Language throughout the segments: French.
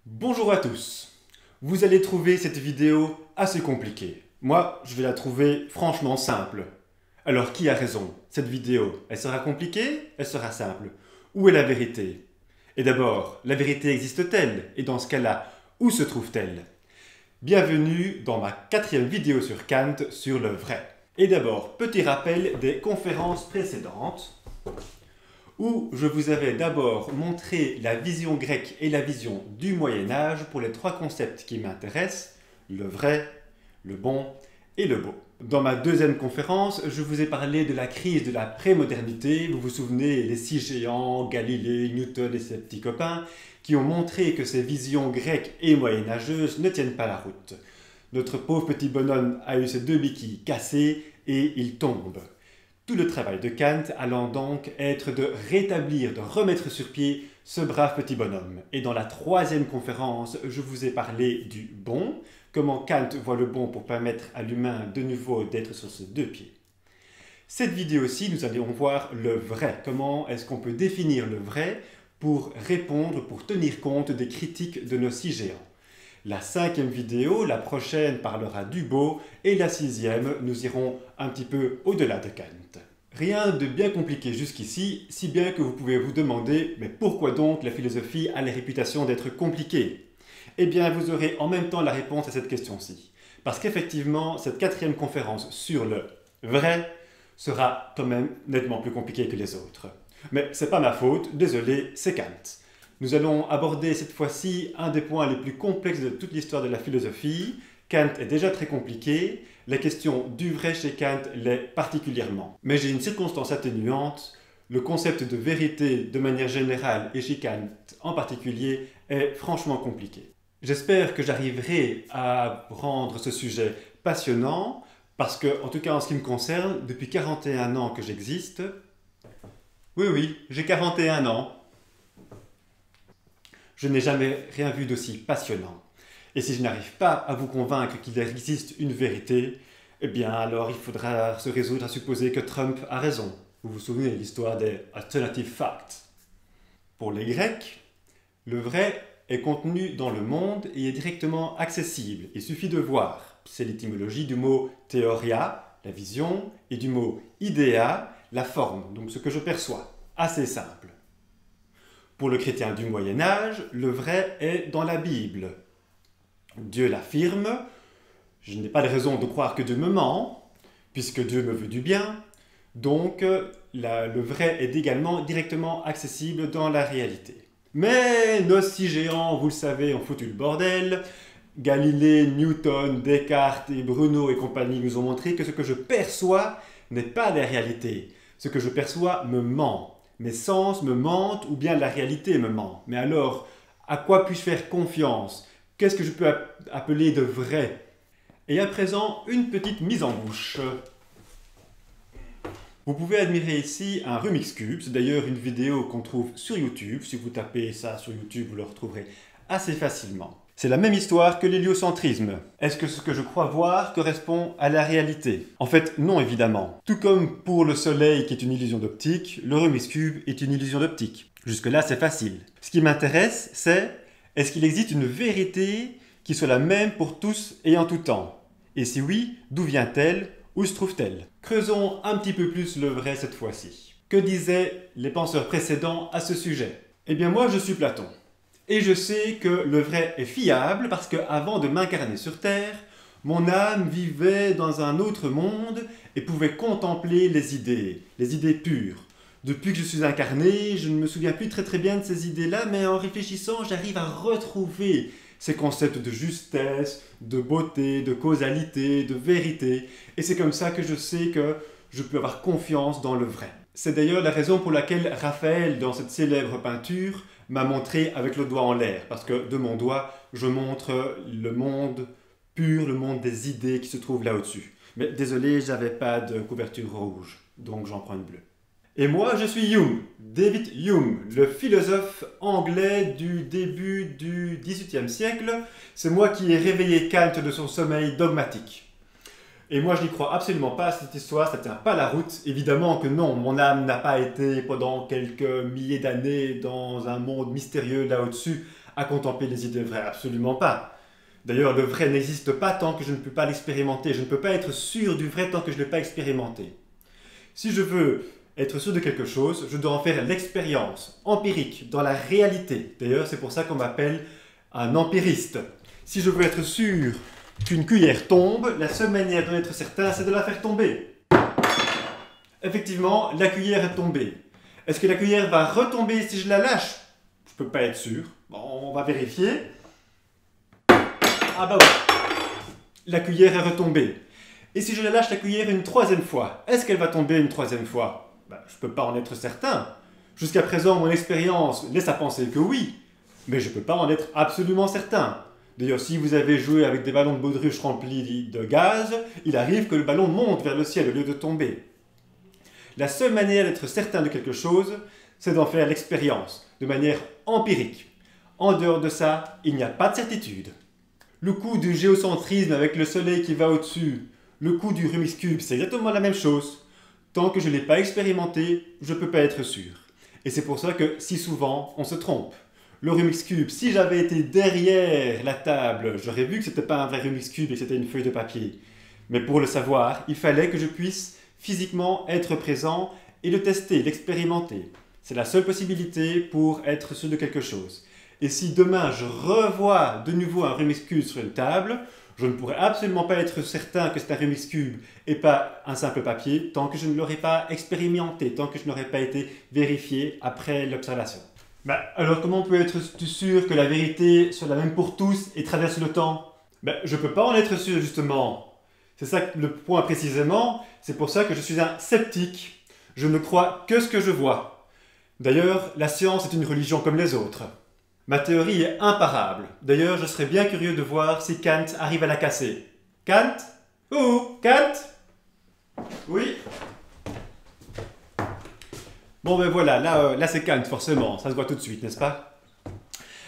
Bonjour à tous. Vous allez trouver cette vidéo assez compliquée. Moi, je vais la trouver franchement simple. Alors, qui a raison? Cette vidéo, elle sera compliquée? Elle sera simple? Où est la vérité? Et d'abord, la vérité existe-t-elle? Et dans ce cas-là, où se trouve-t-elle? Bienvenue dans ma 4e vidéo sur Kant sur le vrai. Et d'abord, petit rappel des conférences précédentes où je vous avais d'abord montré la vision grecque et la vision du Moyen-Âge pour les 3 concepts qui m'intéressent, le vrai, le bon et le beau. Dans ma 2e conférence, je vous ai parlé de la crise de la prémodernité. Vous vous souvenez, les 6 géants, Galilée, Newton et ses petits copains, qui ont montré que ces visions grecques et moyenâgeuses ne tiennent pas la route. Notre pauvre petit bonhomme a eu ses 2 béquilles cassées et il tombe. Tout le travail de Kant allant donc être de rétablir, de remettre sur pied ce brave petit bonhomme. Et dans la 3e conférence, je vous ai parlé du bon, comment Kant voit le bon pour permettre à l'humain de nouveau d'être sur ses 2 pieds. Cette vidéo-ci, nous allons voir le vrai. Comment est-ce qu'on peut définir le vrai pour répondre, pour tenir compte des critiques de nos 6 géants. La 5e vidéo, la prochaine, parlera du beau, et la 6e, nous irons un petit peu au-delà de Kant. Rien de bien compliqué jusqu'ici, si bien que vous pouvez vous demander, mais pourquoi donc la philosophie a la réputation d'être compliquée? Eh bien, vous aurez en même temps la réponse à cette question-ci. Parce qu'effectivement, cette 4e conférence sur le vrai sera quand même nettement plus compliquée que les autres. Mais c'est pas ma faute, désolé, c'est Kant. Nous allons aborder cette fois-ci un des points les plus complexes de toute l'histoire de la philosophie. Kant est déjà très compliqué, la question du vrai chez Kant l'est particulièrement. Mais j'ai une circonstance atténuante, le concept de vérité de manière générale et chez Kant en particulier est franchement compliqué. J'espère que j'arriverai à rendre ce sujet passionnant, parce que, en tout cas en ce qui me concerne, depuis 41 ans que j'existe, oui, j'ai 41 ans, je n'ai jamais rien vu d'aussi passionnant. Et si je n'arrive pas à vous convaincre qu'il existe une vérité, eh bien alors il faudra se résoudre à supposer que Trump a raison. Vous vous souvenez de l'histoire des alternative facts. Pour les Grecs, le vrai est contenu dans le monde et est directement accessible. Il suffit de voir. C'est l'étymologie du mot théoria, la vision, et du mot idea, la forme, donc ce que je perçois. Assez simple. Pour le chrétien du Moyen-Âge, le vrai est dans la Bible. Dieu l'affirme, je n'ai pas de raison de croire que Dieu me ment, puisque Dieu me veut du bien, donc le vrai est également directement accessible dans la réalité. Mais nos 6 géants, vous le savez, ont foutu le bordel. Galilée, Newton, Descartes et Bruno et compagnie nous ont montré que ce que je perçois n'est pas la réalité. Ce que je perçois me ment. Mes sens me mentent ou bien la réalité me ment. Mais alors, à quoi puis-je faire confiance? Qu'est-ce que je peux appeler de vrai? Et à présent, une petite mise en bouche. Vous pouvez admirer ici un Rubik's Cube. C'est d'ailleurs une vidéo qu'on trouve sur YouTube. Si vous tapez ça sur YouTube, vous le retrouverez assez facilement. C'est la même histoire que l'héliocentrisme. Est-ce que ce que je crois voir correspond à la réalité? En fait, non évidemment. Tout comme pour le soleil qui est une illusion d'optique, le Rubik's Cube est une illusion d'optique. Jusque-là, c'est facile. Ce qui m'intéresse, c'est est-ce qu'il existe une vérité qui soit la même pour tous et en tout temps? Et si oui, d'où vient-elle? Où se trouve-t-elle? Creusons un petit peu plus le vrai cette fois-ci. Que disaient les penseurs précédents à ce sujet? Eh bien moi, je suis Platon. Et je sais que le vrai est fiable parce qu'avant de m'incarner sur Terre, mon âme vivait dans un autre monde et pouvait contempler les idées pures. Depuis que je suis incarné, je ne me souviens plus très bien de ces idées-là, mais en réfléchissant, j'arrive à retrouver ces concepts de justesse, de beauté, de causalité, de vérité. Et c'est comme ça que je sais que je peux avoir confiance dans le vrai. C'est d'ailleurs la raison pour laquelle Raphaël, dans cette célèbre peinture, m'a montré avec le doigt en l'air. Parce que de mon doigt, je montre le monde pur, le monde des idées qui se trouve là au-dessus. Mais désolé, j'avais pas de couverture rouge, donc j'en prends une bleue. Et moi, je suis Hume, David Hume, le philosophe anglais du début du XVIIIe siècle. C'est moi qui ai réveillé Kant de son sommeil dogmatique. Et moi, je n'y crois absolument pas à cette histoire, ça ne tient pas la route. Évidemment que non, mon âme n'a pas été pendant quelques milliers d'années dans un monde mystérieux là au-dessus à contempler les idées vraies, absolument pas. D'ailleurs, le vrai n'existe pas tant que je ne peux pas l'expérimenter. Je ne peux pas être sûr du vrai tant que je ne l'ai pas expérimenté. Si je veux être sûr de quelque chose, je dois en faire l'expérience empirique, dans la réalité. D'ailleurs, c'est pour ça qu'on m'appelle un empiriste. Si je veux être sûr qu'une cuillère tombe, la seule manière d'en être certain, c'est de la faire tomber. Effectivement, la cuillère est tombée. Est-ce que la cuillère va retomber si je la lâche? Je ne peux pas être sûr. Bon, on va vérifier. Ah bah oui, la cuillère est retombée. Et si je la lâche la cuillère une troisième fois, est-ce qu'elle va tomber une troisième fois? Je ne peux pas en être certain. Jusqu'à présent, mon expérience laisse à penser que oui, mais je ne peux pas en être absolument certain. D'ailleurs, si vous avez joué avec des ballons de baudruche remplis de gaz, il arrive que le ballon monte vers le ciel au lieu de tomber. La seule manière d'être certain de quelque chose, c'est d'en faire l'expérience, de manière empirique. En dehors de ça, il n'y a pas de certitude. Le coup du géocentrisme avec le soleil qui va au-dessus, le coup du Rubik's Cube, c'est exactement la même chose. Tant que je ne l'ai pas expérimenté, je ne peux pas être sûr. Et c'est pour ça que si souvent, on se trompe. Le Rubik's Cube, si j'avais été derrière la table, j'aurais vu que ce n'était pas un vrai Rubik's Cube et que c'était une feuille de papier. Mais pour le savoir, il fallait que je puisse physiquement être présent et le tester, l'expérimenter. C'est la seule possibilité pour être sûr de quelque chose. Et si demain je revois de nouveau un Rubik's Cube sur une table, je ne pourrais absolument pas être certain que c'est un Rubik's Cube et pas un simple papier tant que je ne l'aurais pas expérimenté, tant que je n'aurais pas été vérifié après l'observation. Alors comment peut être sûr que la vérité soit la même pour tous et traverse le temps? Je ne peux pas en être sûr justement. C'est ça le point précisément, c'est pour ça que je suis un sceptique. Je ne crois que ce que je vois. D'ailleurs, la science est une religion comme les autres. Ma théorie est imparable. D'ailleurs, je serais bien curieux de voir si Kant arrive à la casser. Kant? Oh, Kant? Oui? Bon voilà, là c'est Kant forcément, ça se voit tout de suite, n'est-ce pas?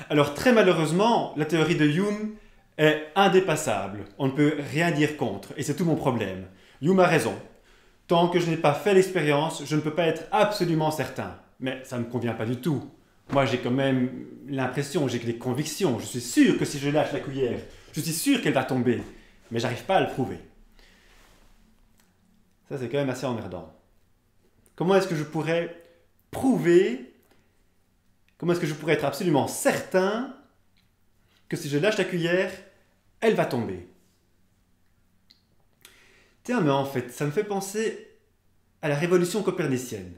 Alors très malheureusement, la théorie de Hume est indépassable. On ne peut rien dire contre, et c'est tout mon problème. Hume a raison. Tant que je n'ai pas fait l'expérience, je ne peux pas être absolument certain. Mais ça ne me convient pas du tout. Moi, j'ai quand même l'impression, j'ai des convictions. Je suis sûr que si je lâche la cuillère, je suis sûr qu'elle va tomber. Mais j'arrive pas à le prouver. Ça, c'est quand même assez emmerdant. Comment est-ce que je pourrais prouver, comment est-ce que je pourrais être absolument certain que si je lâche la cuillère, elle va tomber? Tiens, mais en fait, ça me fait penser à la révolution copernicienne.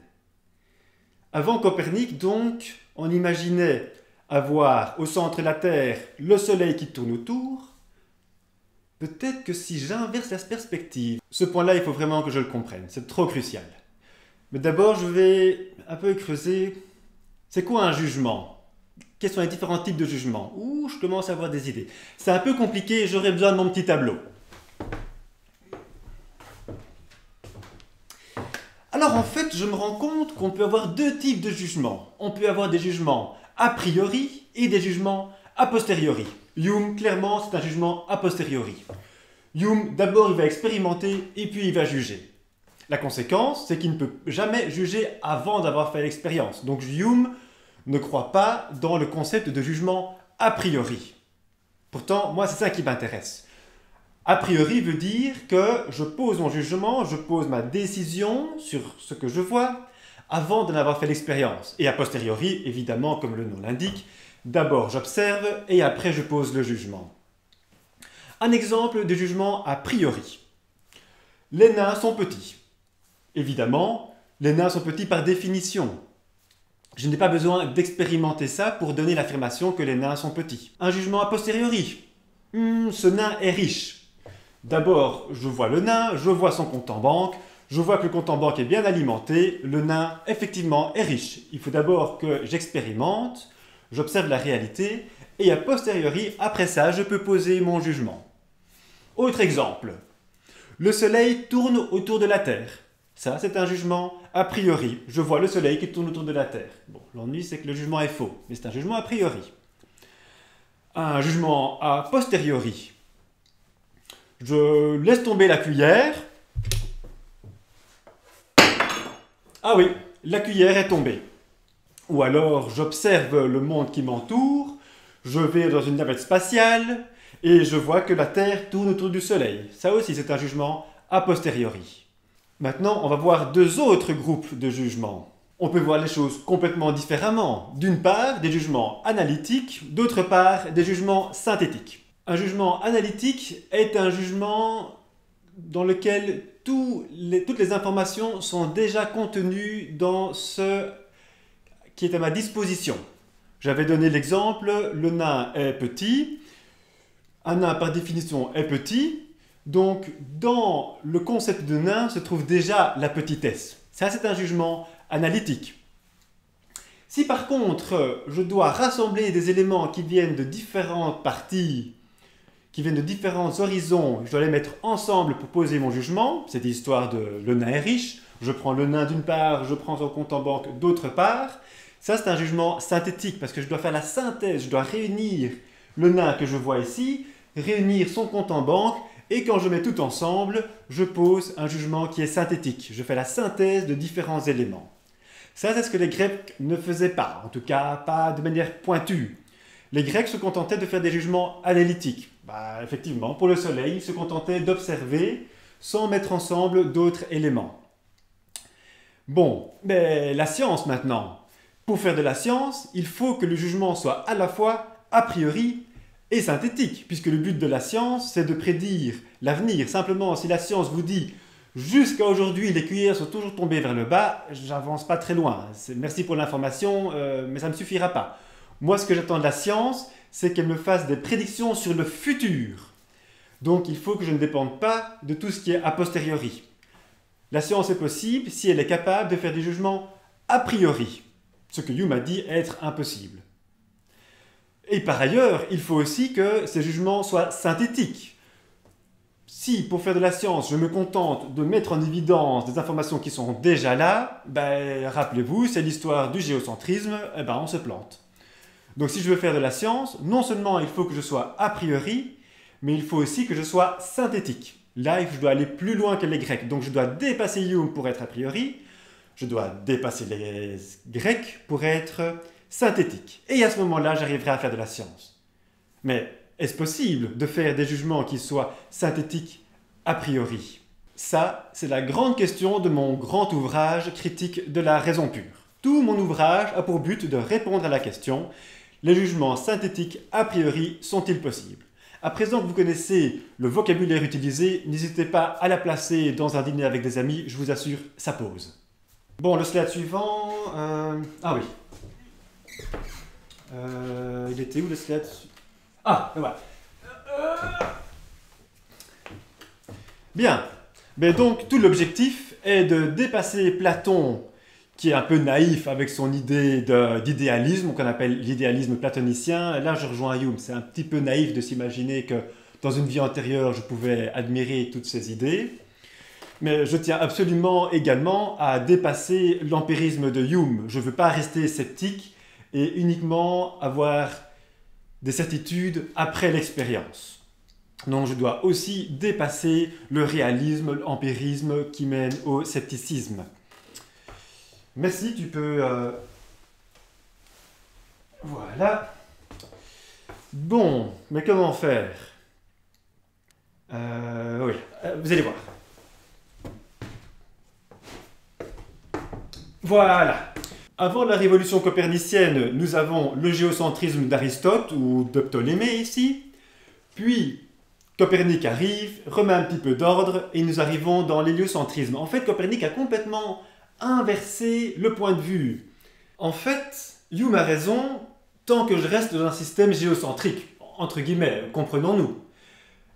Avant Copernic, donc, on imaginait avoir au centre de la Terre le Soleil qui tourne autour. Peut-être que si j'inverse la perspective, ce point-là, il faut vraiment que je le comprenne, c'est trop crucial. Mais d'abord, je vais un peu creuser, c'est quoi un jugement? Quels sont les différents types de jugements? Ouh, je commence à avoir des idées. C'est un peu compliqué, j'aurais besoin de mon petit tableau. Alors en fait, je me rends compte qu'on peut avoir deux types de jugements. On peut avoir des jugements a priori et des jugements a posteriori. Hume, clairement, c'est un jugement a posteriori. Hume, d'abord, il va expérimenter et puis il va juger. La conséquence, c'est qu'il ne peut jamais juger avant d'avoir fait l'expérience. Donc Hume ne croit pas dans le concept de jugement a priori. Pourtant, moi, c'est ça qui m'intéresse. A priori veut dire que je pose mon jugement, je pose ma décision sur ce que je vois avant d'en avoir fait l'expérience. Et a posteriori, évidemment, comme le nom l'indique, d'abord j'observe et après je pose le jugement. Un exemple de jugement a priori. Les nains sont petits. Évidemment, les nains sont petits par définition. Je n'ai pas besoin d'expérimenter ça pour donner l'affirmation que les nains sont petits. Un jugement a posteriori. Ce nain est riche. D'abord, je vois le nain, je vois son compte en banque, je vois que le compte en banque est bien alimenté, le nain, effectivement, est riche. Il faut d'abord que j'expérimente, j'observe la réalité, et a posteriori, après ça, je peux poser mon jugement. Autre exemple. Le soleil tourne autour de la Terre. Ça, c'est un jugement a priori. Je vois le soleil qui tourne autour de la Terre. Bon, l'ennui, c'est que le jugement est faux, mais c'est un jugement a priori. Un jugement a posteriori. Je laisse tomber la cuillère. Ah oui, la cuillère est tombée. Ou alors, j'observe le monde qui m'entoure. Je vais dans une navette spatiale et je vois que la Terre tourne autour du Soleil. Ça aussi, c'est un jugement a posteriori. Maintenant, on va voir deux autres groupes de jugements. On peut voir les choses complètement différemment. D'une part, des jugements analytiques, d'autre part, des jugements synthétiques. Un jugement analytique est un jugement dans lequel toutes les informations sont déjà contenues dans ce qui est à ma disposition. J'avais donné l'exemple, le nain est petit. Un nain, par définition, est petit. Donc, dans le concept de nain se trouve déjà la petitesse. Ça, c'est un jugement analytique. Si par contre, je dois rassembler des éléments qui viennent de différentes parties, qui viennent de différents horizons, je dois les mettre ensemble pour poser mon jugement, c'est l'histoire de le nain est riche, je prends le nain d'une part, je prends son compte en banque d'autre part, ça c'est un jugement synthétique parce que je dois faire la synthèse, je dois réunir le nain que je vois ici, réunir son compte en banque, et quand je mets tout ensemble, je pose un jugement qui est synthétique. Je fais la synthèse de différents éléments. Ça, c'est ce que les Grecs ne faisaient pas, en tout cas pas de manière pointue. Les Grecs se contentaient de faire des jugements analytiques. Effectivement, pour le Soleil, ils se contentaient d'observer sans mettre ensemble d'autres éléments. Bon, mais la science maintenant. Pour faire de la science, il faut que le jugement soit à la fois a priori et synthétique, puisque le but de la science, c'est de prédire l'avenir. Simplement, si la science vous dit « jusqu'à aujourd'hui, les cuillères sont toujours tombées vers le bas », j'avance pas très loin. Merci pour l'information, mais ça ne me suffira pas. Moi, ce que j'attends de la science, c'est qu'elle me fasse des prédictions sur le futur. Donc, il faut que je ne dépende pas de tout ce qui est a posteriori. La science est possible si elle est capable de faire des jugements a priori, ce que Hume a dit être impossible. Et par ailleurs, il faut aussi que ces jugements soient synthétiques. Si, pour faire de la science, je me contente de mettre en évidence des informations qui sont déjà là, rappelez-vous, c'est l'histoire du géocentrisme, on se plante. Donc si je veux faire de la science, non seulement il faut que je sois a priori, mais il faut aussi que je sois synthétique. Là, je dois aller plus loin que les Grecs. Donc je dois dépasser Hume pour être a priori, je dois dépasser les Grecs pour être synthétique. Et à ce moment-là, j'arriverai à faire de la science. Mais est-ce possible de faire des jugements qui soient synthétiques a priori? Ça, c'est la grande question de mon grand ouvrage Critique de la raison pure. Tout mon ouvrage a pour but de répondre à la question « Les jugements synthétiques a priori sont-ils possibles ?» À présent que vous connaissez le vocabulaire utilisé, n'hésitez pas à la placer dans un dîner avec des amis, je vous assure, ça pose. Bon, le slide suivant... Ah oui. Il était où le slide? Ah, voilà. Bien. Mais donc, tout l'objectif est de dépasser Platon, qui est un peu naïf avec son idée d'idéalisme, qu'on appelle l'idéalisme platonicien. Et là, je rejoins Hume. C'est un petit peu naïf de s'imaginer que dans une vie antérieure, je pouvais admirer toutes ces idées. Mais je tiens absolument également à dépasser l'empirisme de Hume. Je ne veux pas rester sceptique et uniquement avoir des certitudes après l'expérience. Donc je dois aussi dépasser le réalisme, l'empirisme qui mène au scepticisme. Merci, tu peux... Voilà. Bon, mais comment faire? Oui, vous allez voir. Voilà. Avant la révolution copernicienne, nous avons le géocentrisme d'Aristote, ou de Ptolémée ici. Puis, Copernic arrive, remet un petit peu d'ordre, et nous arrivons dans l'héliocentrisme. En fait, Copernic a complètement inversé le point de vue. En fait, Hume a raison tant que je reste dans un système géocentrique, entre guillemets, comprenons-nous.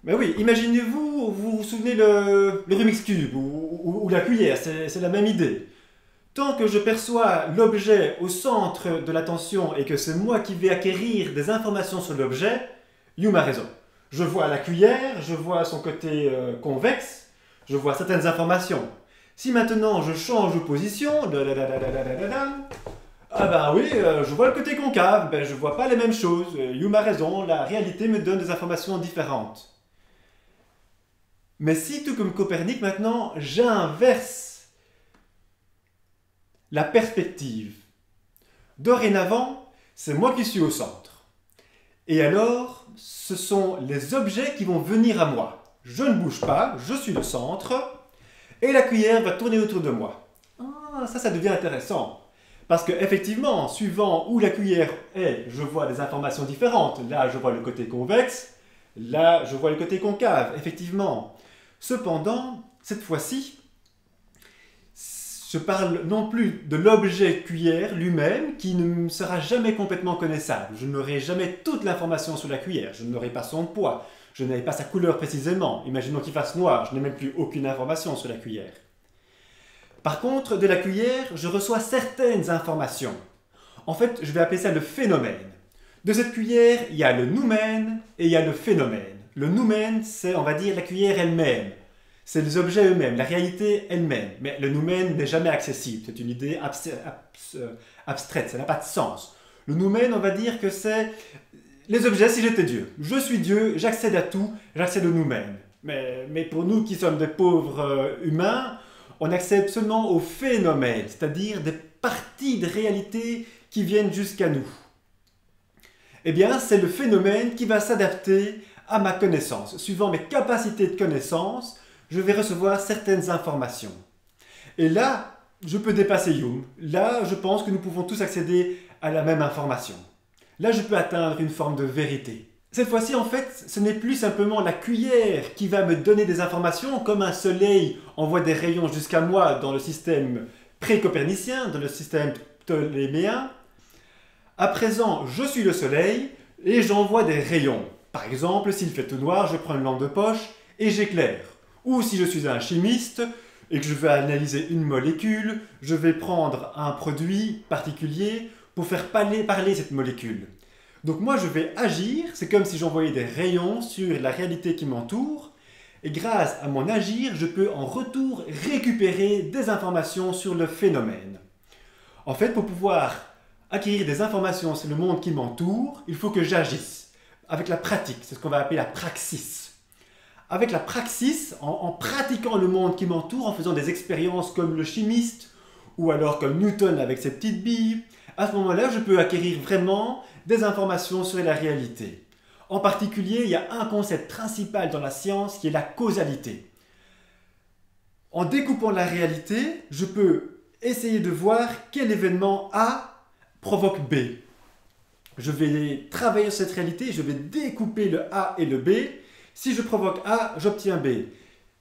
Mais oui, imaginez-vous, vous vous souvenez le Rubik's Cube, ou la cuillère, c'est la même idée. Tant que je perçois l'objet au centre de l'attention et que c'est moi qui vais acquérir des informations sur l'objet, Hume a raison. Je vois la cuillère, je vois son côté convexe, je vois certaines informations. Si maintenant je change de position, je vois le côté concave, je vois pas les mêmes choses. Hume a raison, la réalité me donne des informations différentes. Mais si, tout comme Copernic, maintenant, j'inverse la perspective. Dorénavant, c'est moi qui suis au centre. Et alors, ce sont les objets qui vont venir à moi. Je ne bouge pas, je suis le centre, et la cuillère va tourner autour de moi. Ah, ça devient intéressant. Parce qu'effectivement, suivant où la cuillère est, je vois des informations différentes. Là, je vois le côté convexe, là, je vois le côté concave, effectivement. Cependant, cette fois-ci, je parle non plus de l'objet cuillère lui-même qui ne sera jamais complètement connaissable. Je n'aurai jamais toute l'information sur la cuillère. Je n'aurai pas son poids. Je n'aurai pas sa couleur précisément. Imaginons qu'il fasse noir. Je n'ai même plus aucune information sur la cuillère. Par contre, de la cuillère, je reçois certaines informations. En fait, je vais appeler ça le phénomène. De cette cuillère, il y a le noumen et il y a le phénomène. Le noumen, c'est, on va dire, la cuillère elle-même. C'est les objets eux-mêmes, la réalité elle-même. Mais le noumen n'est jamais accessible. C'est une idée abstraite, ça n'a pas de sens. Le noumen, on va dire que c'est les objets si j'étais Dieu. Je suis Dieu, j'accède à tout, j'accède au noumen. Mais pour nous qui sommes des pauvres humains, on accède seulement au phénomène, c'est-à-dire des parties de réalité qui viennent jusqu'à nous. Eh bien, c'est le phénomène qui va s'adapter à ma connaissance. Suivant mes capacités de connaissance, je vais recevoir certaines informations. Et là, je peux dépasser Hume. Là, je pense que nous pouvons tous accéder à la même information. Là, je peux atteindre une forme de vérité. Cette fois-ci, en fait, ce n'est plus simplement la cuillère qui va me donner des informations, comme un soleil envoie des rayons jusqu'à moi dans le système pré-copernicien, dans le système ptoléméen. À présent, je suis le soleil et j'envoie des rayons. Par exemple, s'il fait tout noir, je prends une lampe de poche et j'éclaire. Ou si je suis un chimiste et que je veux analyser une molécule, je vais prendre un produit particulier pour faire parler cette molécule. Donc moi je vais agir, c'est comme si j'envoyais des rayons sur la réalité qui m'entoure, et grâce à mon agir, je peux en retour récupérer des informations sur le phénomène. En fait, pour pouvoir acquérir des informations sur le monde qui m'entoure, il faut que j'agisse avec la pratique, c'est ce qu'on va appeler la praxis. Avec la praxis, en pratiquant le monde qui m'entoure, en faisant des expériences comme le chimiste, ou alors comme Newton avec ses petites billes, à ce moment-là, je peux acquérir vraiment des informations sur la réalité. En particulier, il y a un concept principal dans la science qui est la causalité. En découpant la réalité, je peux essayer de voir quel événement A provoque B. Je vais travailler sur cette réalité, je vais découper le A et le B. Si je provoque A, j'obtiens B.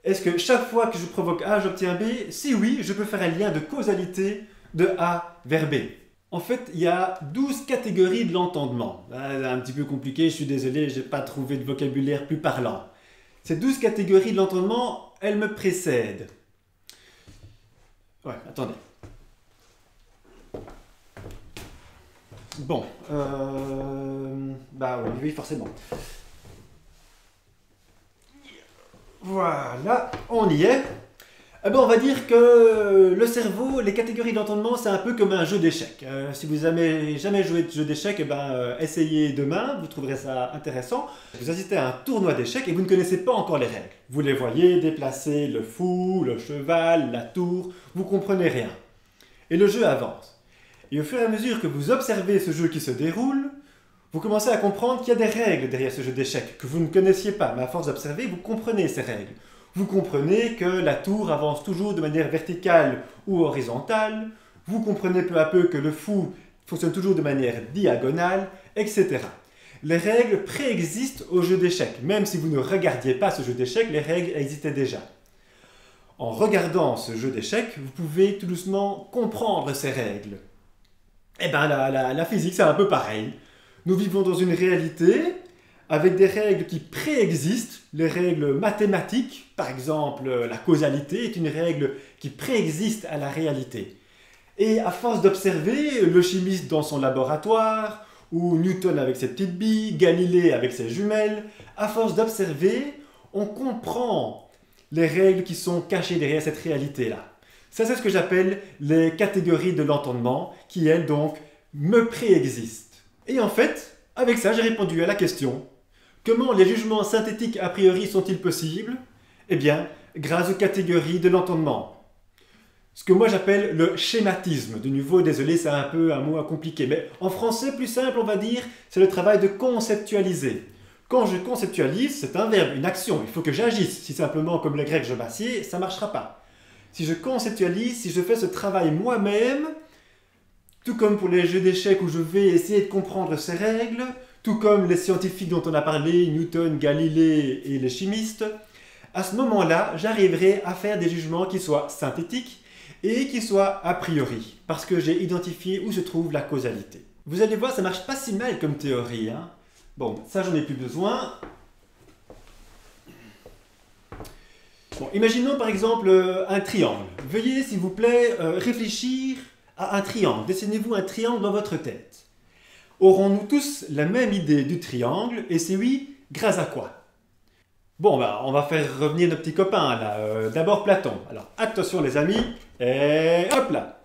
Est-ce que chaque fois que je provoque A, j'obtiens B? Si oui, je peux faire un lien de causalité de A vers B. En fait, il y a 12 catégories de l'entendement. C'est un petit peu compliqué, je suis désolé, je n'ai pas trouvé de vocabulaire plus parlant. Ces 12 catégories de l'entendement, elles me précèdent. Ouais, attendez. Bon, bah oui, forcément. Voilà, on y est. Eh ben, on va dire que le cerveau, les catégories d'entendement, c'est un peu comme un jeu d'échecs. Si vous n'avez jamais joué de jeu d'échecs, essayez demain, vous trouverez ça intéressant. Vous assistez à un tournoi d'échecs et vous ne connaissez pas encore les règles. Vous les voyez déplacer le fou, le cheval, la tour, vous ne comprenez rien. Et le jeu avance. Et au fur et à mesure que vous observez ce jeu qui se déroule, vous commencez à comprendre qu'il y a des règles derrière ce jeu d'échecs que vous ne connaissiez pas, mais à force d'observer, vous comprenez ces règles. Vous comprenez que la tour avance toujours de manière verticale ou horizontale, vous comprenez peu à peu que le fou fonctionne toujours de manière diagonale, etc. Les règles préexistent au jeu d'échecs. Même si vous ne regardiez pas ce jeu d'échecs, les règles existaient déjà. En regardant ce jeu d'échecs, vous pouvez tout doucement comprendre ces règles. Eh bien, la physique, c'est un peu pareil. Nous vivons dans une réalité avec des règles qui préexistent, les règles mathématiques, par exemple la causalité est une règle qui préexiste à la réalité. Et à force d'observer le chimiste dans son laboratoire, ou Newton avec ses petites billes, Galilée avec ses jumelles, à force d'observer, on comprend les règles qui sont cachées derrière cette réalité-là. Ça, c'est ce que j'appelle les catégories de l'entendement, qui, elles, donc, me préexistent. Et en fait, avec ça, j'ai répondu à la question « Comment les jugements synthétiques a priori sont-ils possibles ?» Eh bien, grâce aux catégories de l'entendement. Ce que moi j'appelle le schématisme. De nouveau, désolé, c'est un peu un mot compliqué, mais en français, plus simple, on va dire, c'est le travail de conceptualiser. Quand je conceptualise, c'est un verbe, une action, il faut que j'agisse. Si simplement, comme le grec, je m'assieds, ça ne marchera pas. Si je conceptualise, si je fais ce travail moi-même, tout comme pour les jeux d'échecs où je vais essayer de comprendre ces règles, tout comme les scientifiques dont on a parlé, Newton, Galilée et les chimistes, à ce moment-là, j'arriverai à faire des jugements qui soient synthétiques et qui soient a priori, parce que j'ai identifié où se trouve la causalité. Vous allez voir, ça marche pas si mal comme théorie, hein. Bon, ça j'en ai plus besoin. Bon, imaginons par exemple un triangle. Veuillez s'il vous plaît réfléchir à un triangle. Dessinez-vous un triangle dans votre tête. Aurons-nous tous la même idée du triangle? Et si oui, grâce à quoi? Bon, bah, on va faire revenir nos petits copains là. D'abord Platon. Alors, attention les amis. Et hop là.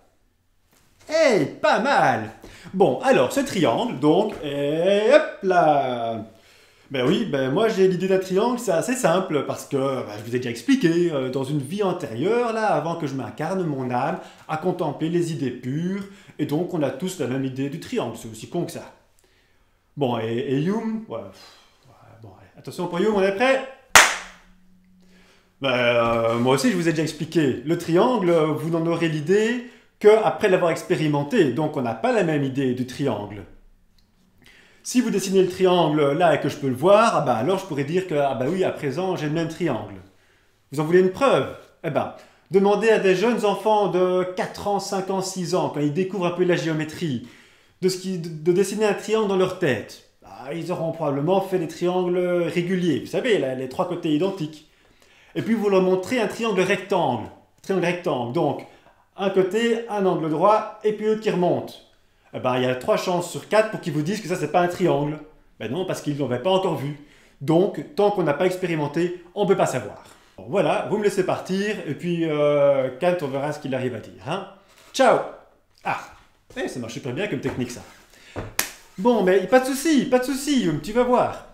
Hey, pas mal. Bon, alors, ce triangle, donc, et hop là. Ben oui, ben moi j'ai l'idée d'un triangle, c'est assez simple, parce que, je vous ai déjà expliqué, dans une vie antérieure, là, avant que je m'incarne, mon âme a contemplé les idées pures, et donc on a tous la même idée du triangle, c'est aussi con que ça. Bon, et Hume, ouais, bon, allez, attention pour Hume, on est prêt? Moi aussi je vous ai déjà expliqué, le triangle, vous n'en aurez l'idée qu'après l'avoir expérimenté, donc on n'a pas la même idée du triangle. Si vous dessinez le triangle là et que je peux le voir, alors je pourrais dire que, oui, à présent, j'ai le même triangle. Vous en voulez une preuve? Demandez à des jeunes enfants de 4 ans, 5 ans, 6 ans, quand ils découvrent un peu la géométrie, de dessiner un triangle dans leur tête. Ils auront probablement fait des triangles réguliers, vous savez, là, les 3 côtés identiques. Et puis vous leur montrez un triangle rectangle. Donc, un côté, un angle droit, et puis l'autre qui remonte. Il y a 3 chances sur 4 pour qu'ils vous disent que ça, c'est pas un triangle. Ben non, parce qu'ils ne l'avaient pas encore vu. Donc, tant qu'on n'a pas expérimenté, on ne peut pas savoir. Bon, voilà, vous me laissez partir, et puis Kant, on verra ce qu'il arrive à dire. Hein. Ciao! Ça marche super bien comme technique, ça. Bon, mais pas de souci, tu vas voir.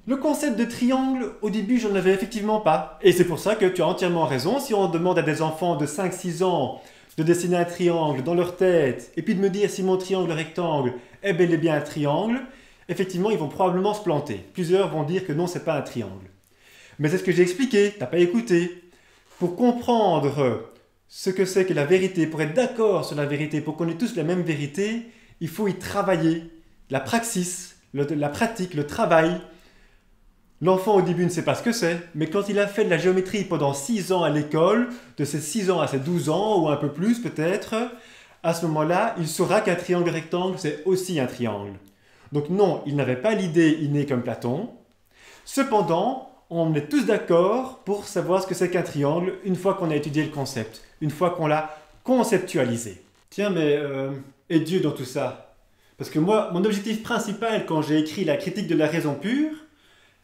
Le concept de triangle, au début, j'en avais effectivement pas. Et c'est pour ça que tu as entièrement raison. Si on demande à des enfants de 5-6 ans de dessiner un triangle dans leur tête, et puis de me dire si mon triangle rectangle est bel et bien un triangle, effectivement, ils vont probablement se planter. Plusieurs vont dire que non, c'est pas un triangle. Mais c'est ce que j'ai expliqué, t'as pas écouté. Pour comprendre ce que c'est que la vérité, pour être d'accord sur la vérité, pour qu'on ait tous la même vérité, il faut y travailler. La praxis, la pratique, le travail. L'enfant au début ne sait pas ce que c'est, mais quand il a fait de la géométrie pendant 6 ans à l'école, de ses 6 ans à ses 12 ans, ou un peu plus peut-être, à ce moment-là, il saura qu'un triangle rectangle, c'est aussi un triangle. Donc non, il n'avait pas l'idée innée comme Platon. Cependant, on est tous d'accord pour savoir ce que c'est qu'un triangle une fois qu'on a étudié le concept, une fois qu'on l'a conceptualisé. Tiens, mais et Dieu dans tout ça? Parce que moi, mon objectif principal quand j'ai écrit la critique de la raison pure,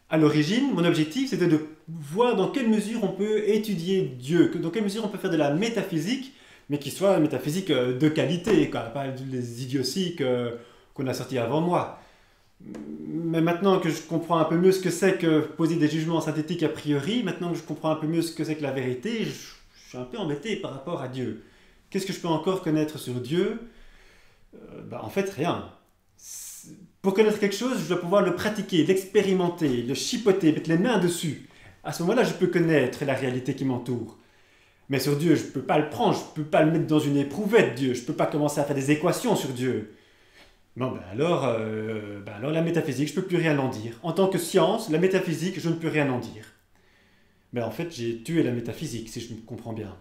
à l'origine, mon objectif, c'était de voir dans quelle mesure on peut étudier Dieu, dans quelle mesure on peut faire de la métaphysique, mais qui soit une métaphysique de qualité, quoi, pas les idioties qu'on a sorties avant moi. Mais maintenant que je comprends un peu mieux ce que c'est que poser des jugements synthétiques a priori, maintenant que je comprends un peu mieux ce que c'est que la vérité, je suis un peu embêté par rapport à Dieu. Qu'est-ce que je peux encore connaître sur Dieu? En fait, rien. Pour connaître quelque chose, je dois pouvoir le pratiquer, l'expérimenter, le chipoter, mettre les mains dessus. À ce moment-là, je peux connaître la réalité qui m'entoure. Mais sur Dieu, je ne peux pas le prendre, je ne peux pas le mettre dans une éprouvette, Dieu. Je ne peux pas commencer à faire des équations sur Dieu. Non, alors la métaphysique, je ne peux plus rien en dire. En tant que science, la métaphysique, je ne peux rien en dire. Mais en fait, j'ai tué la métaphysique, si je me comprends bien.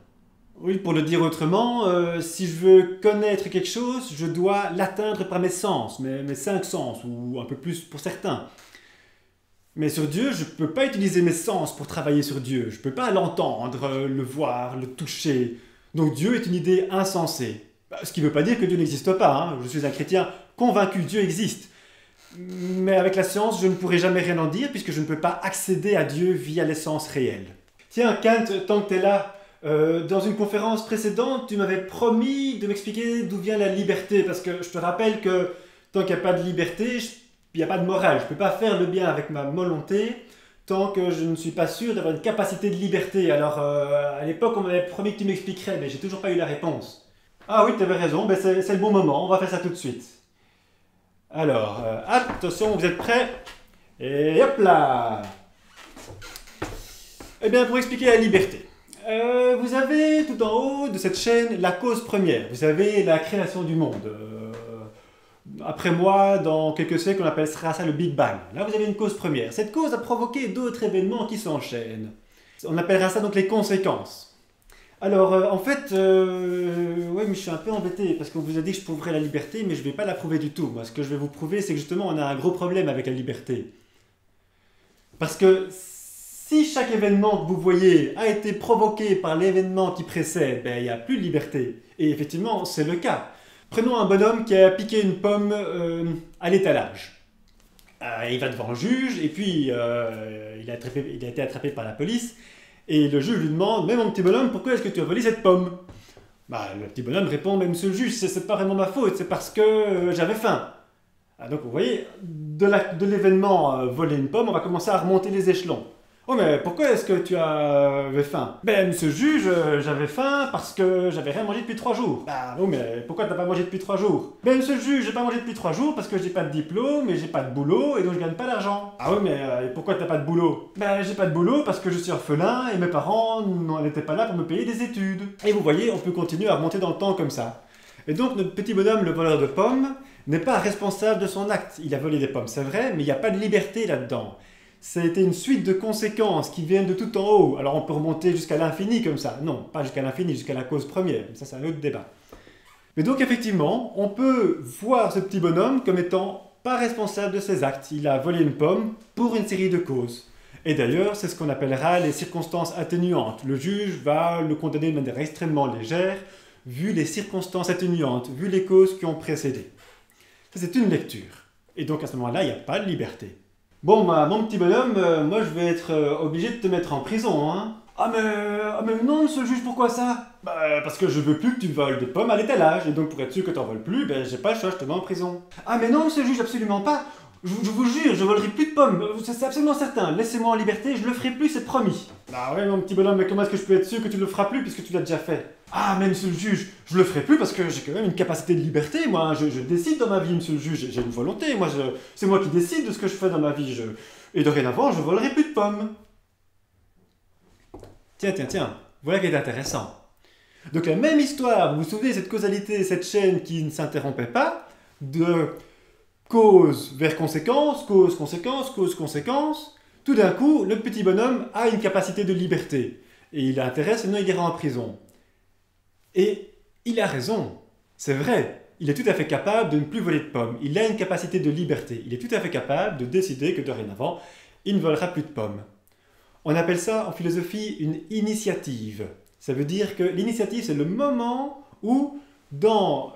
Oui, pour le dire autrement, si je veux connaître quelque chose, je dois l'atteindre par mes sens, mes 5 sens, ou un peu plus pour certains. Mais sur Dieu, je ne peux pas utiliser mes sens pour travailler sur Dieu. Je ne peux pas l'entendre, le voir, le toucher. Donc Dieu est une idée insensée. Ce qui ne veut pas dire que Dieu n'existe pas. Hein. Je suis un chrétien convaincu, Dieu existe. Mais avec la science, je ne pourrai jamais rien en dire, puisque je ne peux pas accéder à Dieu via l'essence réelle. Tiens, Kant, tant que tu es là, dans une conférence précédente, tu m'avais promis de m'expliquer d'où vient la liberté, parce que je te rappelle que tant qu'il n'y a pas de liberté, il n'y a pas de morale. Je ne peux pas faire le bien avec ma volonté tant que je ne suis pas sûr d'avoir une capacité de liberté. Alors, à l'époque, on m'avait promis que tu m'expliquerais, mais j'ai toujours pas eu la réponse. Ah oui, tu avais raison, ben c'est le bon moment, on va faire ça tout de suite. Alors, attention, vous êtes prêts? Et hop là! Eh bien, pour expliquer la liberté, vous avez tout en haut de cette chaîne la cause première. Vous avez la création du monde. Après moi, dans quelques siècles, on appellera ça le Big Bang. Là, vous avez une cause première. Cette cause a provoqué d'autres événements qui s'enchaînent. On appellera ça donc les conséquences. Alors, en fait, ouais, mais je suis un peu embêté parce qu'on vous a dit que je prouverais la liberté, mais je ne vais pas la prouver du tout. Moi, ce que je vais vous prouver, c'est que justement, on a un gros problème avec la liberté. Parce que si chaque événement que vous voyez a été provoqué par l'événement qui précède, ben, il n'y a plus de liberté. Et effectivement, c'est le cas. Prenons un bonhomme qui a piqué une pomme à l'étalage. Il va devant le juge et puis il a été attrapé par la police. Et le juge lui demande « Mais mon petit bonhomme, pourquoi est-ce que tu as volé cette pomme ?» Le petit bonhomme répond « Mais monsieur le juge, c'est pas vraiment ma faute, c'est parce que j'avais faim. » Donc vous voyez, de l'événement voler une pomme, on va commencer à remonter les échelons. « Oh mais pourquoi est-ce que tu avais faim ?»« Ben monsieur le juge, j'avais faim parce que j'avais rien mangé depuis 3 jours. »« Bah oh mais pourquoi t'as pas mangé depuis 3 jours ?»« Ben monsieur le juge, j'ai pas mangé depuis 3 jours parce que j'ai pas de diplôme et j'ai pas de boulot et donc je gagne pas d'argent. »« Ah oui mais pourquoi t'as pas de boulot ?»« Ben j'ai pas de boulot parce que je suis orphelin et mes parents n'étaient pas là pour me payer des études. » Et vous voyez, on peut continuer à remonter dans le temps comme ça. Et donc notre petit bonhomme, le voleur de pommes, n'est pas responsable de son acte. Il a volé des pommes, c'est vrai, mais il n'y a pas de liberté là-dedans. Ça a été une suite de conséquences qui viennent de tout en haut. Alors on peut remonter jusqu'à l'infini comme ça. Non, pas jusqu'à l'infini, jusqu'à la cause première. Ça, c'est un autre débat. Mais donc effectivement, on peut voir ce petit bonhomme comme étant pas responsable de ses actes. Il a volé une pomme pour une série de causes. Et d'ailleurs, c'est ce qu'on appellera les circonstances atténuantes. Le juge va le condamner de manière extrêmement légère, vu les circonstances atténuantes, vu les causes qui ont précédé. Ça, c'est une lecture. Et donc à ce moment-là, il n'y a pas de liberté. Bon, mon petit bonhomme, moi je vais être obligé de te mettre en prison, hein. Ah mais non, monsieur le juge, pourquoi ça? Parce que je veux plus que tu voles des pommes à l'étalage, et donc pour être sûr que t'en voles plus, j'ai pas le choix, je te mets en prison. Ah mais non, monsieur le juge, absolument pas. Je vous jure, je volerai plus de pommes, c'est absolument certain. Laissez-moi en liberté, je le ferai plus, c'est promis. Bah ouais, mon petit bonhomme, mais comment est-ce que je peux être sûr que tu le feras plus puisque tu l'as déjà fait? Ah, mais monsieur le juge, je le ferai plus parce que j'ai quand même une capacité de liberté, moi. Je décide dans ma vie, monsieur le juge, j'ai une volonté. Moi, c'est moi qui décide de ce que je fais dans ma vie. Et dorénavant, je volerai plus de pommes. Tiens, voilà qui est intéressant. Donc la même histoire, vous vous souvenez, cette causalité, cette chaîne qui ne s'interrompait pas, de cause vers conséquence, cause, conséquence, cause, conséquence. Tout d'un coup, le petit bonhomme a une capacité de liberté. Et il a intérêt, sinon il ira en prison. Et il a raison, c'est vrai. Il est tout à fait capable de ne plus voler de pommes. Il a une capacité de liberté. Il est tout à fait capable de décider que dorénavant, il ne volera plus de pommes. On appelle ça en philosophie une initiative. Ça veut dire que l'initiative, c'est le moment où, dans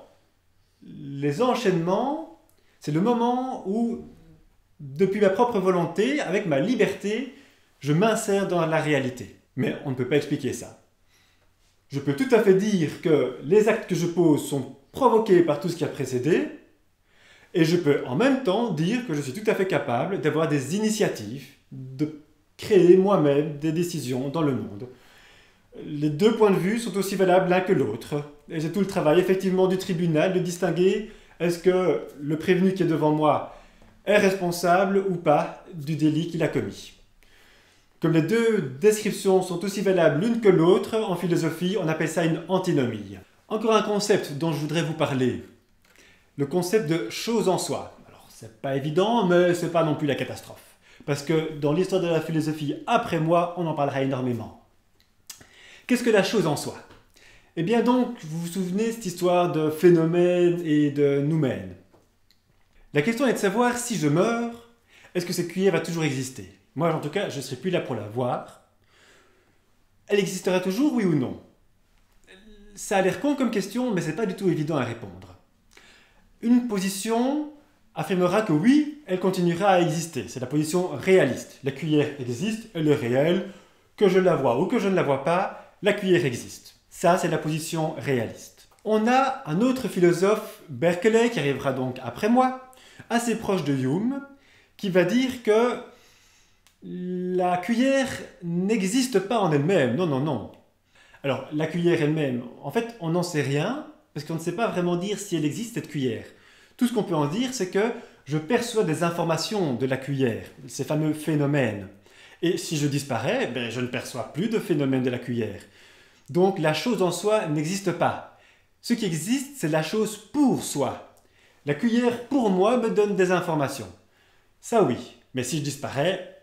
les enchaînements, c'est le moment où, depuis ma propre volonté, avec ma liberté, je m'insère dans la réalité. Mais on ne peut pas expliquer ça. Je peux tout à fait dire que les actes que je pose sont provoqués par tout ce qui a précédé, et je peux en même temps dire que je suis tout à fait capable d'avoir des initiatives, de créer moi-même des décisions dans le monde. Les deux points de vue sont aussi valables l'un que l'autre, et c'est tout le travail effectivement du tribunal de distinguer est-ce que le prévenu qui est devant moi est responsable ou pas du délit qu'il a commis. Comme les deux descriptions sont aussi valables l'une que l'autre, en philosophie, on appelle ça une antinomie. Encore un concept dont je voudrais vous parler. Le concept de chose en soi. Alors, c'est pas évident, mais c'est pas non plus la catastrophe. Parce que dans l'histoire de la philosophie, après moi, on en parlera énormément. Qu'est-ce que la chose en soi? Eh bien donc, vous vous souvenez de cette histoire de phénomène et de noumène. La question est de savoir si je meurs, est-ce que cette cuillère va toujours exister? Moi, en tout cas, je ne serai plus là pour la voir. Elle existera toujours, oui ou non? Ça a l'air con comme question, mais ce n'est pas du tout évident à répondre. Une position affirmera que oui, elle continuera à exister. C'est la position réaliste. La cuillère existe, elle est réelle. Que je la vois ou que je ne la vois pas, la cuillère existe. Ça, c'est la position réaliste. On a un autre philosophe, Berkeley, qui arrivera donc après moi, assez proche de Hume, qui va dire que La cuillère n'existe pas en elle-même, non, non, non. Alors, la cuillère elle-même, en fait, on n'en sait rien, parce qu'on ne sait pas vraiment dire si elle existe, cette cuillère. Tout ce qu'on peut en dire, c'est que je perçois des informations de la cuillère, ces fameux phénomènes. Et si je disparais, ben, je ne perçois plus de phénomène de la cuillère. Donc, la chose en soi n'existe pas. Ce qui existe, c'est la chose pour soi. La cuillère, pour moi, me donne des informations. Ça oui, mais si je disparais,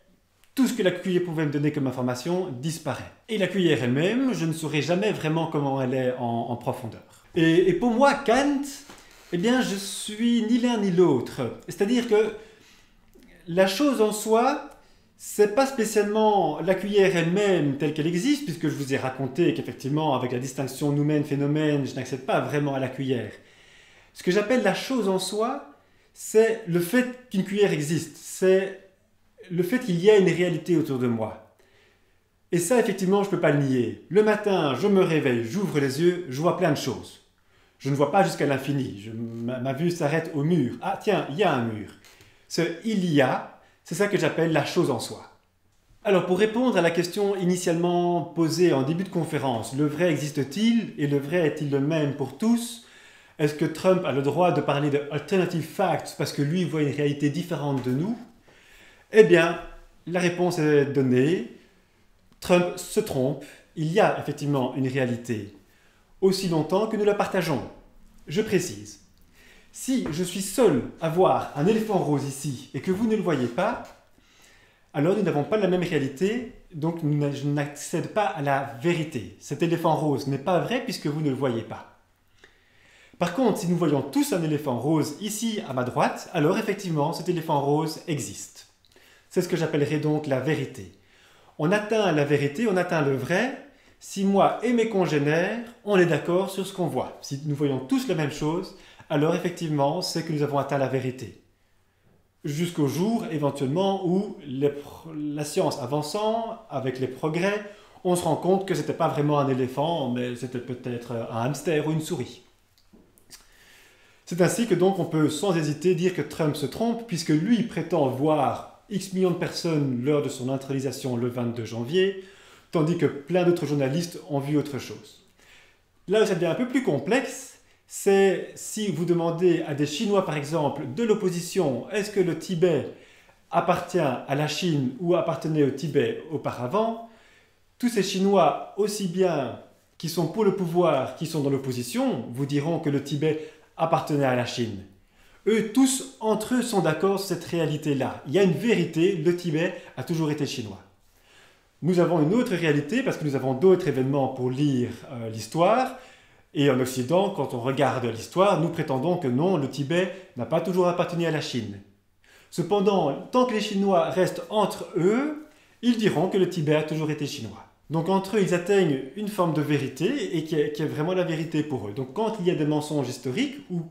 tout ce que la cuillère pouvait me donner comme information disparaît. Et la cuillère elle-même, je ne saurais jamais vraiment comment elle est en profondeur. Et pour moi, Kant, eh bien, je suis ni l'un ni l'autre. C'est-à-dire que la chose en soi, c'est pas spécialement la cuillère elle-même telle qu'elle existe, puisque je vous ai raconté qu'effectivement, avec la distinction noumène-phénomène, je n'accède pas vraiment à la cuillère. Ce que j'appelle la chose en soi, c'est le fait qu'une cuillère existe. C'est le fait qu'il y a une réalité autour de moi. Et ça, effectivement, je ne peux pas le nier. Le matin, je me réveille, j'ouvre les yeux, je vois plein de choses. Je ne vois pas jusqu'à l'infini. Ma vue s'arrête au mur. Ah tiens, il y a un mur. Ce « il y a », c'est ça que j'appelle la chose en soi. Alors, pour répondre à la question initialement posée en début de conférence, le vrai existe-t-il et le vrai est-il le même pour tous? Est-ce que Trump a le droit de parler de « alternative facts » parce que lui voit une réalité différente de nous? Eh bien, la réponse est donnée. Trump se trompe. Il y a effectivement une réalité, aussi longtemps que nous la partageons. Je précise. Si je suis seul à voir un éléphant rose ici et que vous ne le voyez pas, alors nous n'avons pas la même réalité, donc je n'accède pas à la vérité. Cet éléphant rose n'est pas vrai puisque vous ne le voyez pas. Par contre, si nous voyons tous un éléphant rose ici à ma droite, alors effectivement cet éléphant rose existe. C'est ce que j'appellerais donc la vérité. On atteint la vérité, on atteint le vrai, si moi et mes congénères, on est d'accord sur ce qu'on voit. Si nous voyons tous la même chose, alors effectivement, c'est que nous avons atteint la vérité. Jusqu'au jour, éventuellement, où la science avançant, avec les progrès, on se rend compte que ce n'était pas vraiment un éléphant, mais c'était peut-être un hamster ou une souris. C'est ainsi que donc on peut sans hésiter dire que Trump se trompe, puisque lui prétend voir X millions de personnes lors de son neutralisation le 22 janvier, tandis que plein d'autres journalistes ont vu autre chose. Là où ça devient un peu plus complexe, c'est si vous demandez à des Chinois par exemple de l'opposition, est-ce que le Tibet appartient à la Chine ou appartenait au Tibet auparavant, tous ces Chinois, aussi bien qui sont pour le pouvoir, qui sont dans l'opposition, vous diront que le Tibet appartenait à la Chine. Eux tous, entre eux, sont d'accord sur cette réalité-là. Il y a une vérité, le Tibet a toujours été chinois. Nous avons une autre réalité parce que nous avons d'autres événements pour lire l'histoire. Et en Occident, quand on regarde l'histoire, nous prétendons que non, le Tibet n'a pas toujours appartenu à la Chine. Cependant, tant que les Chinois restent entre eux, ils diront que le Tibet a toujours été chinois. Donc entre eux, ils atteignent une forme de vérité et qui est vraiment la vérité pour eux. Donc quand il y a des mensonges historiques ou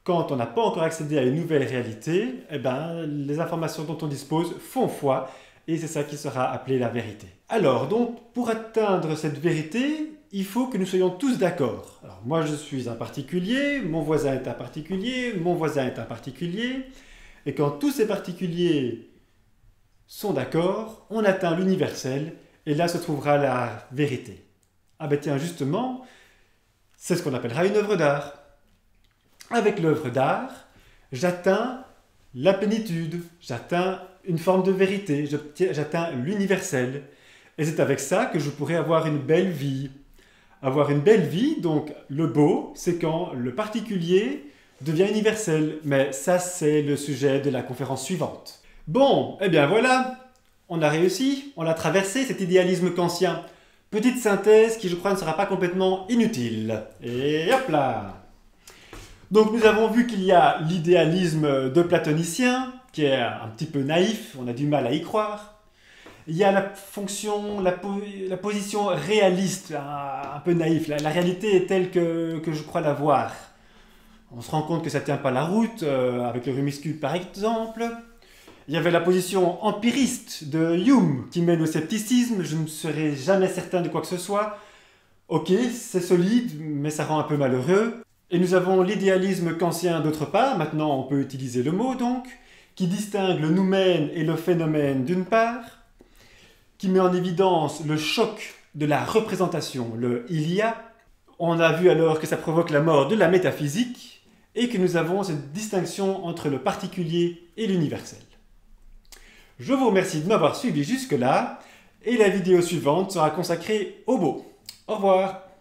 quand on n'a pas encore accédé à une nouvelle réalité, eh ben, les informations dont on dispose font foi et c'est ça qui sera appelé la vérité. Alors, donc, pour atteindre cette vérité, il faut que nous soyons tous d'accord. Alors, moi, je suis un particulier, mon voisin est un particulier, mon voisin est un particulier, et quand tous ces particuliers sont d'accord, on atteint l'universel, et là se trouvera la vérité. Ah ben tiens, justement, c'est ce qu'on appellera une œuvre d'art. Avec l'œuvre d'art, j'atteins la plénitude, j'atteins une forme de vérité, j'atteins l'universel. Et c'est avec ça que je pourrais avoir une belle vie. Avoir une belle vie, donc le beau, c'est quand le particulier devient universel. Mais ça, c'est le sujet de la conférence suivante. Bon, eh bien voilà, on a réussi, on a traversé cet idéalisme kantien. Petite synthèse qui, je crois, ne sera pas complètement inutile. Et hop là! Donc nous avons vu qu'il y a l'idéalisme de platonicien, qui est un petit peu naïf, on a du mal à y croire. Il y a la position réaliste, un peu naïf. La réalité est telle que je crois la voir. On se rend compte que ça ne tient pas la route, avec le Rumiscu par exemple. Il y avait la position empiriste de Hume, qui mène au scepticisme, je ne serai jamais certain de quoi que ce soit. Ok, c'est solide, mais ça rend un peu malheureux. Et nous avons l'idéalisme kantien d'autre part, maintenant on peut utiliser le mot donc, qui distingue le noumène et le phénomène d'une part. qui met en évidence le choc de la représentation, le « il y a ». On a vu alors que ça provoque la mort de la métaphysique et que nous avons cette distinction entre le particulier et l'universel. Je vous remercie de m'avoir suivi jusque-là et la vidéo suivante sera consacrée au beau. Au revoir.